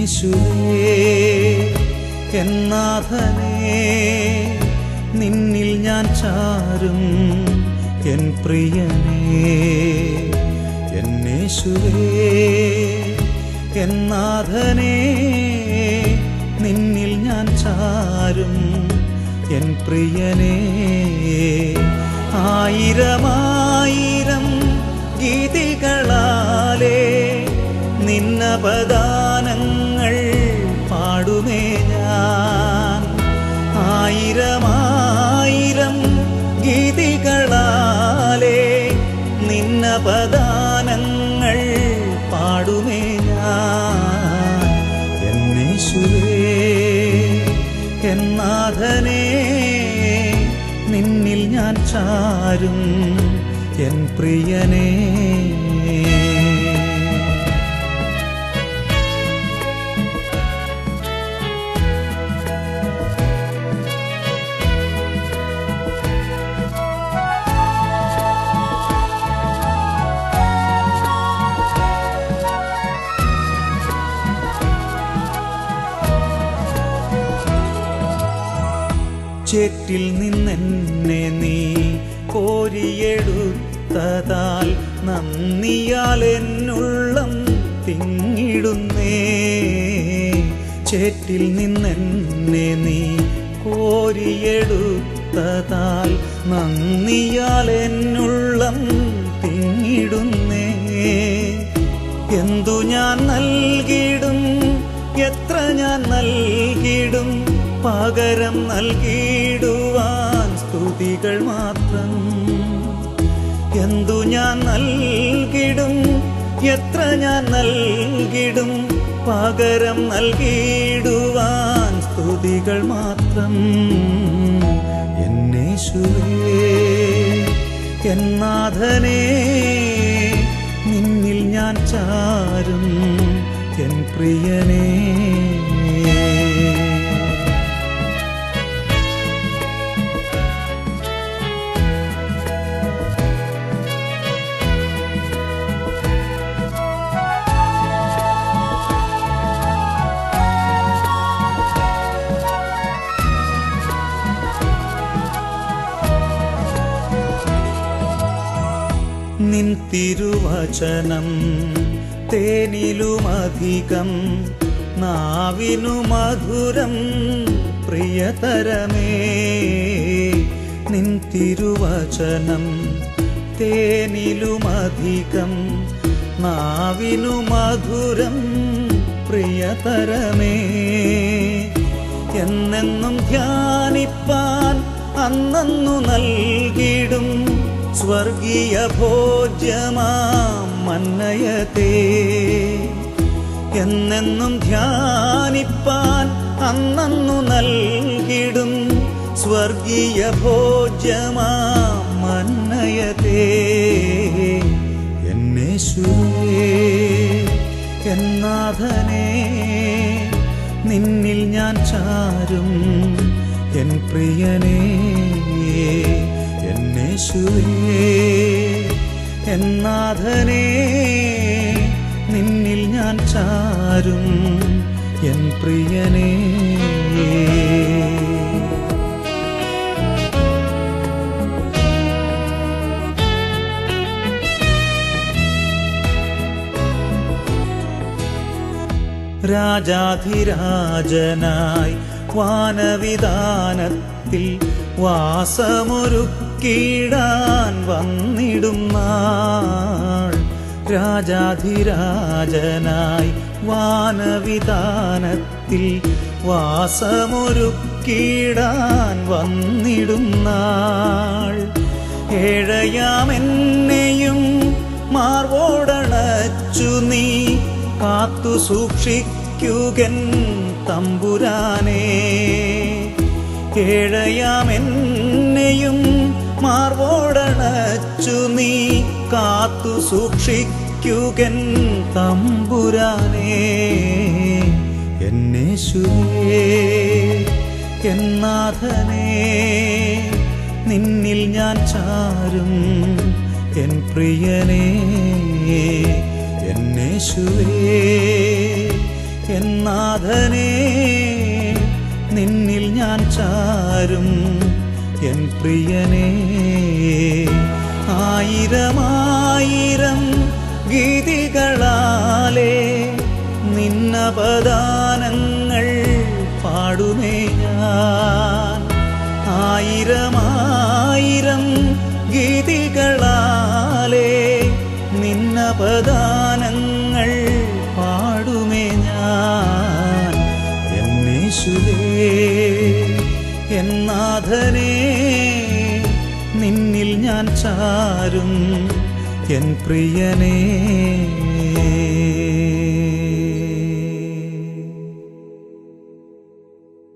എന്നേശുവേ എന്നാഥനേ നിന്നിൽ ഞാൻ ചാരും എൻ പ്രിയനേ എന്നേശുവേ എന്നാഥനേ നിന്നിൽ ഞാൻ ചാരും എൻ പ്രിയനേ ആയിരമായിരം ഗീതികളാലേ നിന്നപദാനങ്ങൾ പാടുമേ ഞാൻ ആയിരമായിരം ഗീതികളാലേ നിന്നപദാനങ്ങൾ പാടുമേ ഞാൻ എന്നേശുവേ എന്നാഥനേ നിന്നിൽ ഞാൻ ചാരും എൻ പ്രിയനേ ചേറ്റിൽ നിന്നെന്നെ നീ കോരിയെടുത്തതാൽ നന്ദിയാൽ എന്നുള്ളം തിങ്ങിടുന്നേ ചേറ്റിൽ നിന്നെന്നെ നീ കോരിയെടുത്തതാൽ നന്ദിയാൽ എന്നുള്ളം തിങ്ങിടുന്നേ എന്തു ഞാൻ നൽകിടും എത്ര ഞാൻ നൽകിടും പകരം നൽകിടുവാൻ സ്തുതികൾ മാത്രം എന്തു ഞാൻ നൽകിടും എത്ര ഞാൻ നൽകിടും പകരം നൽകിടുവാൻ സ്തുതികൾ മാത്രം എന്നേശുവേ എന്നാഥനേ നിന്നിൽ ഞാൻ ചാരും എൻ പ്രിയനേ നിൻ തിരുവചനം തേനിലുമധികം നാവിനു മധുരം പ്രിയതരമേ നിൻ തിരുവചനം തേനിലുമധികം നാവിനു മധുരം പ്രിയതരമേ എന്നെന്നും ധ്യാനിപ്പാൻ അന്നു നൽകിടും സ്വർഗീയ ഭോജ്യമാം മന്നയതേ എന്നെന്നും ധ്യാനിപ്പാൻ അന്നു നൽകിടും സ്വർഗീയ ഭോജ്യമാം മന്നയതേ എന്നേശുവേ എന്നാഥനേ നിന്നിൽ ഞാൻ ചാരും എൻ പ്രിയനേ എന്നേശുവേ എന്നാഥനേ നിന്നിൽ ഞാൻ ചാരും എൻ പ്രിയനേ രാജാധിരാജനായി വാനവിധാനത്തിൽ വാസമൊരുക്കിടാൻ വന്നിടും നാൾ രാജാധിരാജനായി വാനവിധാനത്തിൽ വാസമൊരുക്കിടാൻ വന്നിടും നാൾ ഏഴയാമെന്നെയും മാർവോടണച്ചു നീ കാത്തു സൂക്ഷിക്കുകൻ തമ്പുരാനേ ഏഴയാമെന്നെയും മാർവോടണച്ചു നീ കാത്തു സൂക്ഷിക്കുകൻ തമ്പുരാനേ എന്നേശുവേ എന്നാഥനേ നിന്നിൽ ഞാൻ ചാരും എൻ പ്രിയനേ എന്നേശുവേ നാഥനേ നിന്നിൽ ഞാൻ ചാരും എൻ പ്രിയനേ. ആയിരമായിരം ഗീതികളാലേ നിന്നപദാനങ്ങൾ പാടുമേ ഞാൻ. ആയിരമായിരം ഗീതികളാലേ നിന്നപദാനങ്ങൾ പാടുമേ ഞാൻ. എന്നേശുവേ എൻ നാഥനേ നിന്നിൽ ഞാൻ ചാരും എൻ പ്രിയനേ.